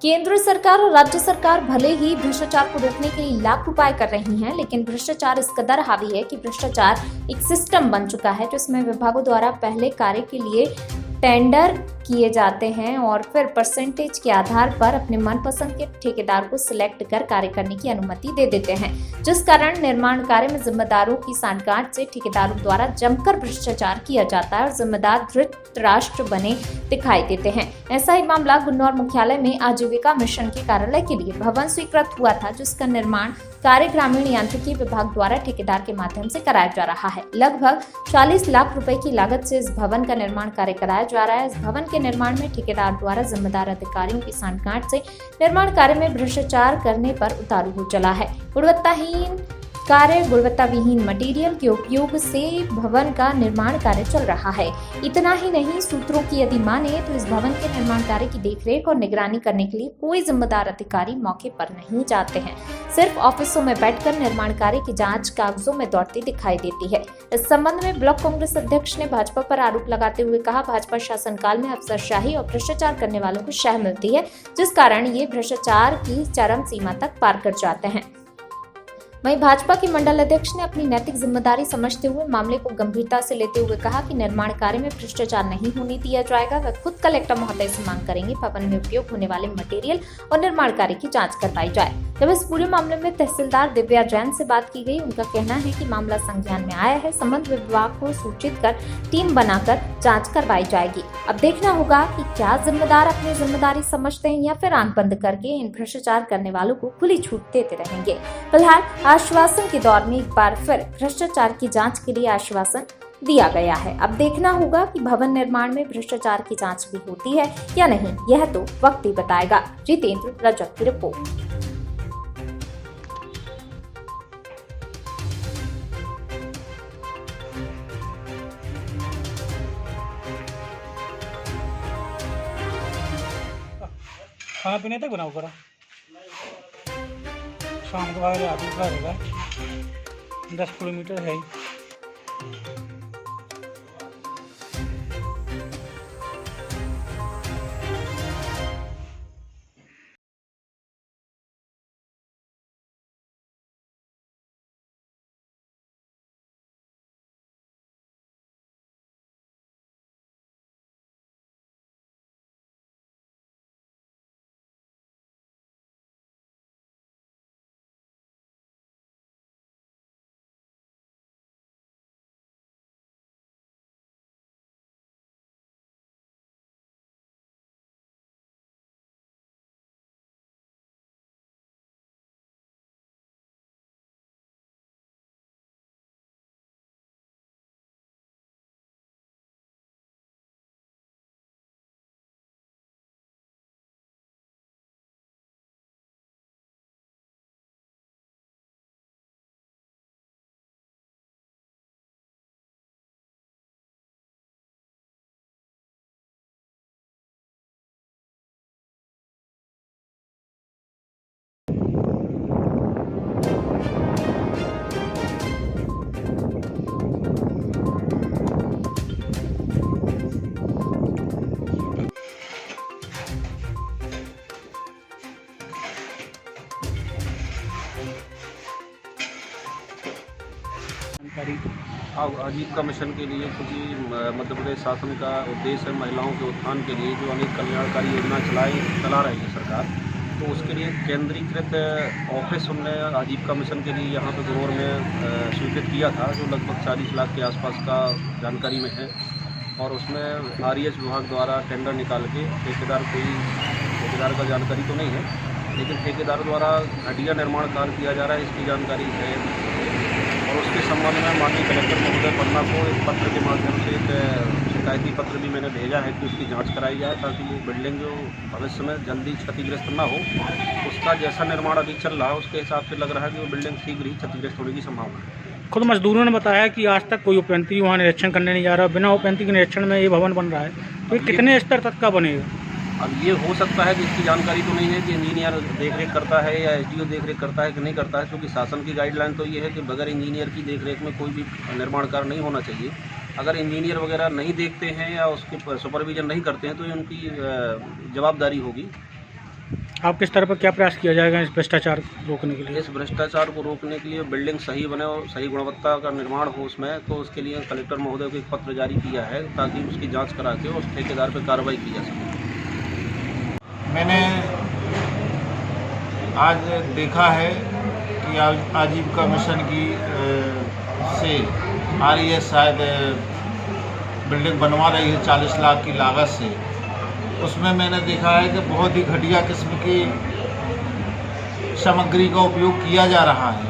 केंद्र सरकार और राज्य सरकार भले ही भ्रष्टाचार को रोकने के लिए लाख उपाय कर रही हैं, लेकिन भ्रष्टाचार इस कदर हावी है कि भ्रष्टाचार एक सिस्टम बन चुका है जिसमें विभागों द्वारा पहले कार्य के लिए टेंडर किए जाते हैं और फिर परसेंटेज के आधार पर अपने मनपसंद के ठेकेदार को सिलेक्ट कर कार्य करने की अनुमति दे देते हैं, जिस कारण निर्माण कार्य में जिम्मेदारों की सांठगांठ से ठेकेदारों द्वारा जमकर भ्रष्टाचार किया जाता है और जिम्मेदार धृतराष्ट्र बने दिखाई देते हैं। ऐसा ही मामला गुन्नौर मुख्यालय में आजीविका मिशन के कार्यालय के लिए भवन स्वीकृत हुआ था, जिसका निर्माण कार्य ग्रामीण यांत्रिकी विभाग द्वारा ठेकेदार के माध्यम से कराया जा रहा है। लगभग 40 लाख रुपए की लागत से इस भवन का निर्माण कार्य कराया जा रहा है। इस भवन के निर्माण में ठेकेदार द्वारा जिम्मेदार अधिकारियों की सांठगांठ से निर्माण कार्य में भ्रष्टाचार करने पर उतारू हो चला है। गुणवत्ता विहीन मटेरियल के उपयोग से भवन का निर्माण कार्य चल रहा है। इतना ही नहीं, सूत्रों की यदि माने तो इस भवन के निर्माण कार्य की देखरेख और निगरानी करने के लिए कोई जिम्मेदार अधिकारी मौके पर नहीं जाते हैं। सिर्फ ऑफिसों में बैठकर निर्माण कार्य की जांच कागजों में दौड़ती दिखाई देती है। इस संबंध में ब्लॉक कांग्रेस अध्यक्ष ने भाजपा पर आरोप लगाते हुए कहा, भाजपा शासनकाल में अफसरशाही और भ्रष्टाचार करने वालों को शह मिलती है, जिस कारण ये भ्रष्टाचार की चरम सीमा तक पार कर जाते हैं। वहीं भाजपा के मंडल अध्यक्ष ने अपनी नैतिक जिम्मेदारी समझते हुए मामले को गंभीरता से लेते हुए कहा कि निर्माण कार्य में भ्रष्टाचार नहीं होने दिया जाएगा। वह खुद कलेक्टर महोदय से मांग करेंगे भवन में उपयोग होने वाले मटेरियल और निर्माण कार्य की जांच करवाई जाए। जब इस पूरे मामले में तहसीलदार दिव्या जैन से बात की गई, उनका कहना है कि मामला संज्ञान में आया है, संबंधित विभाग को सूचित कर टीम बनाकर जांच करवाई जाएगी। अब देखना होगा कि क्या जिम्मेदार अपनी जिम्मेदारी समझते हैं या फिर आंख बंद करके इन भ्रष्टाचार करने वालों को खुली छूट देते रहेंगे। फिलहाल आश्वासन के दौर में एक बार फिर भ्रष्टाचार की जांच के लिए आश्वासन दिया गया है। अब देखना होगा कि भवन निर्माण में भ्रष्टाचार की जांच भी होती है या नहीं, यह तो वक्त ही बताएगा। जितेंद्र रजक की रिपोर्ट। खाना पीने तक बनाओ करा, शाम को आगे आदमी का रहेगा 10 किलोमीटर है। आजीविका मिशन के लिए, क्योंकि मध्य प्रदेश शासन का उद्देश्य है महिलाओं के उत्थान के लिए जो अनेक कल्याणकारी योजना चला रही है सरकार, तो उसके लिए केंद्रीकृत ऑफिस हमने आजीविका मिशन के लिए यहाँ पे गुनौर में स्वीकृत किया था, जो लगभग 40 लाख के आसपास का जानकारी में है। और उसमें आरईएस विभाग द्वारा टेंडर निकाल के ठेकेदार का जानकारी तो नहीं है, लेकिन ठेकेदार द्वारा घटिया निर्माण कार्य किया जा रहा है, इसकी जानकारी है। और उसके संबंध में माननीय कलेक्टर महोदय पन्ना को एक पत्र के माध्यम से एक शिकायती पत्र भी मैंने भेजा है कि उसकी जांच कराई जाए, ताकि वो बिल्डिंग जो भविष्य में जल्दी क्षतिग्रस्त ना हो। उसका जैसा निर्माण अभी चल रहा है उसके हिसाब से लग रहा है कि वो बिल्डिंग शीघ्र ही क्षतिग्रस्त होने की संभावना है। खुद मजदूरों ने बताया कि आज तक कोई उपयंत्री वहाँ निरीक्षण करने नहीं जा रहा, बिना उपयंत्री के निरीक्षण में ये भवन बन रहा है, तो ये कितने स्तर तक का बनेगा? अब ये हो सकता है कि इसकी जानकारी तो नहीं है कि इंजीनियर देखरेख करता है या एसडीओ देखरेख करता है कि नहीं करता है, क्योंकि शासन की गाइडलाइन तो ये है कि बगैर इंजीनियर की देखरेख में कोई भी निर्माण कार्य नहीं होना चाहिए। अगर इंजीनियर वगैरह नहीं देखते हैं या उसके सुपरविजन नहीं करते हैं तो ये उनकी जवाबदारी होगी। आपके स्तर पर क्या प्रयास किया जाएगा इस भ्रष्टाचार रोकने के लिए? इस भ्रष्टाचार को रोकने के लिए बिल्डिंग सही बने और सही गुणवत्ता का निर्माण हो उसमें, तो उसके लिए कलेक्टर महोदय को एक पत्र जारी किया है ताकि उसकी जांच करा के उस ठेकेदार पर कार्रवाई की जा सके। मैंने आज देखा है कि आजीविका मिशन की से आ रही है, शायद बिल्डिंग बनवा रही है 40 लाख की लागत से। उसमें मैंने देखा है कि बहुत ही घटिया किस्म की सामग्री का उपयोग किया जा रहा है।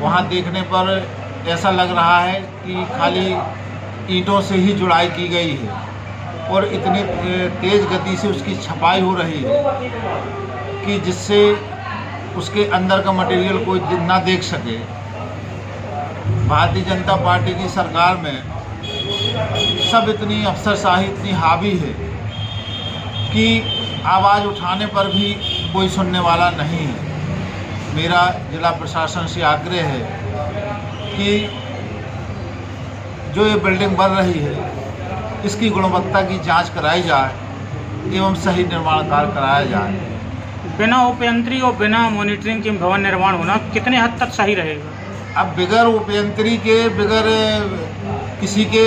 वहाँ देखने पर ऐसा लग रहा है कि खाली ईंटों से ही जुड़ाई की गई है और इतनी तेज़ गति से उसकी छपाई हो रही है कि जिससे उसके अंदर का मटेरियल कोई ना देख सके। भारतीय जनता पार्टी की सरकार में सब इतनी अफसरशाही इतनी हावी है कि आवाज़ उठाने पर भी कोई सुनने वाला नहीं है। मेरा जिला प्रशासन से आग्रह है कि जो ये बिल्डिंग बन रही है इसकी गुणवत्ता की जांच कराई जाए एवं सही निर्माण कार्य कराया जाए। बिना उपयंत्री और बिना मॉनिटरिंग के भवन निर्माण होना कितने हद तक सही रहेगा? अब बिगर उपयंत्री के, बिगर किसी के,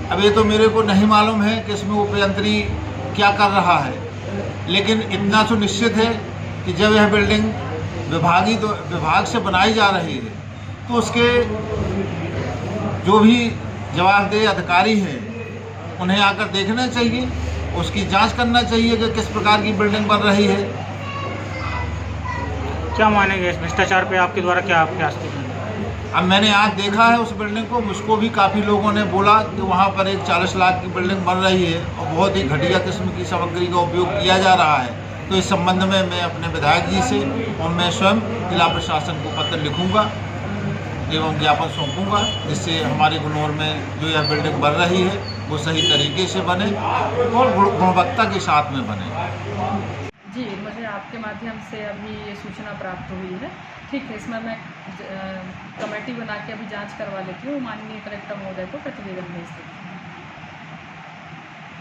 अब ये तो मेरे को नहीं मालूम है कि इसमें उपयंत्री क्या कर रहा है, लेकिन इतना तो निश्चित है कि जब यह बिल्डिंग विभाग से बनाई जा रही है तो उसके जो भी जवाबदेह अधिकारी हैं उन्हें आकर देखना चाहिए, उसकी जांच करना चाहिए कि किस प्रकार की बिल्डिंग बन रही है। क्या मानेंगे इस भ्रष्टाचार पे आपके द्वारा क्या प्रयास किए? अब मैंने आज देखा है उस बिल्डिंग को, मुझको भी काफ़ी लोगों ने बोला कि वहाँ पर एक 40 लाख की बिल्डिंग बन रही है और बहुत ही घटिया किस्म की सामग्री का उपयोग किया जा रहा है। तो इस संबंध में मैं अपने विधायक जी से और मैं स्वयं जिला प्रशासन को पत्र लिखूंगा एवं ज्ञापन सौंपूंगा, जिससे हमारे गुनौर में जो यह बिल्डिंग बन रही है वो सही तरीके से बने और गुणवत्ता के साथ में बने। जी, मुझे आपके माध्यम से अभी ये सूचना प्राप्त हुई है। ठीक है, इसमें मैं कमेटी बना के अभी जांच करवा लेती हूँ, माननीय कलेक्टर महोदय को प्रतिवेदन भेज देती हूँ।